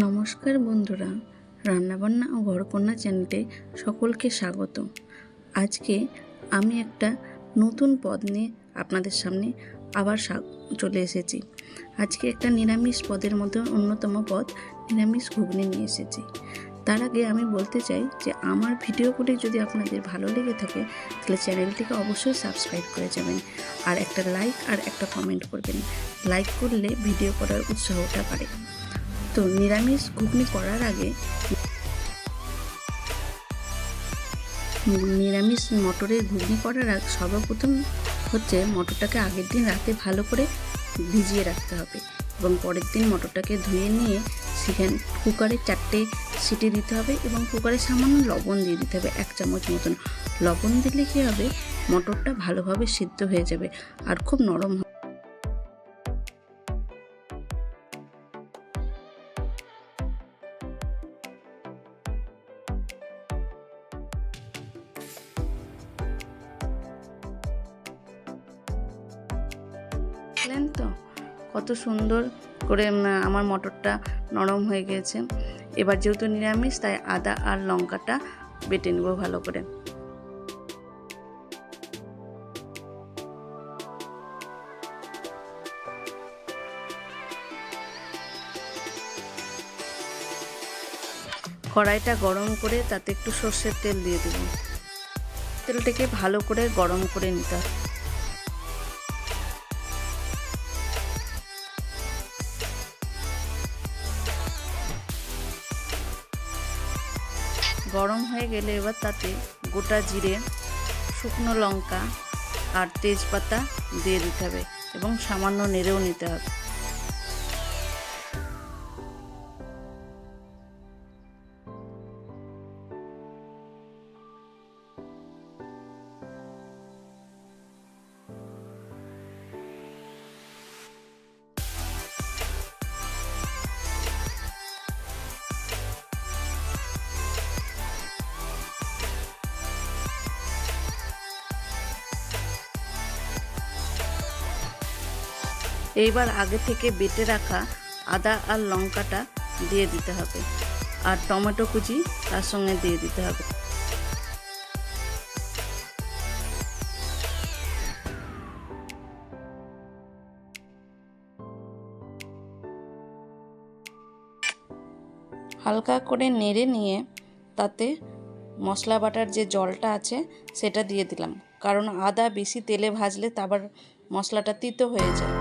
নমস্কার বন্ধুরা, রান্নাবান্না ও ঘরকন্যা চ্যানেলে সকলকে স্বাগত। আজকে আমি একটা নতুন পদ নিয়ে আপনাদের সামনে আবার চলে এসেছি। আজকে একটা নিরামিষ পদের মধ্যে অন্যতম পদ নিরামিষ ঘুগনি নিয়ে এসেছি। তার আগে আমি বলতে চাই যে আমার ভিডিওগুলি যদি আপনাদের ভালো লেগে থাকে তাহলে চ্যানেলটিকে অবশ্যই সাবস্ক্রাইব করে যাবেন, আর একটা লাইক আর একটা কমেন্ট করবেন। লাইক করলে ভিডিও করার উৎসাহটা বাড়ে। তো নিরামিষ ঘুগনি করার আগে নিরামিষ মটরের ঘুগনি করার আগে সর্বপ্রথম হচ্ছে মটরটাকে আগের দিন রাতে ভালো করে ভিজিয়ে রাখতে হবে এবং পরের দিন মটরটাকে ধুয়ে নিয়ে সেখানে কুকারে 4টে সিটি দিতে হবে এবং কুকারে সামান্য লবণ দিয়ে দিতে হবে, 1 চামচ মতন। লবণ দিলে কী হবে, মটরটা ভালোভাবে সিদ্ধ হয়ে যাবে আর খুব নরম হবে। দেখলেন তো কত সুন্দর করে আমার মটরটা নরম হয়ে গেছে। এবার যেহেতু নিরামিষ তাই আদা আর লঙ্কাটা বেটে নেব ভালো করে। কড়াইটা গরম করে তাতে একটু সর্ষের তেল দিয়ে দেব। তেলটাকে ভালো করে গরম করে নিতে হবে। গরম হয়ে গেলে এবার তাতে গোটা জিরে, শুকনো লঙ্কা আর তেজপাতা দিয়ে দিতে হবে এবং সামান্য নেড়েও নিতে হবে। এইবার আগে থেকে বেটে রাখা আদা আর লঙ্কাটা দিয়ে দিতে হবে আর টমেটো কুচি তার সঙ্গে দিয়ে দিতে হবে। হালকা করে নেড়ে নিয়ে তাতে মশলা বাটার যে জলটা আছে সেটা দিয়ে দিলাম, কারণ আদা বেশি তেলে ভাজলে আবার মশলাটা তিতো হয়ে যায়।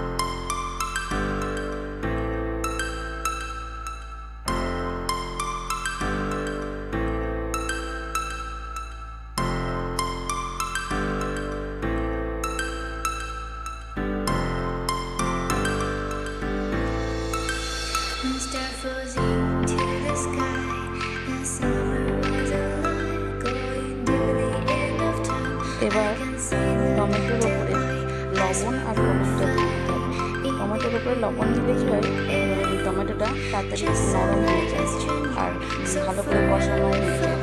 এবার টমেটোর ওপরে লবণ আর হলুদটা দিয়ে দিতে হবে। টমেটোর ওপরে লবণ দিলে কী হয়, টমেটোটা তাড়াতাড়ি নরম হয়ে যায় আর ভালো করে কষানো হয়ে যায়।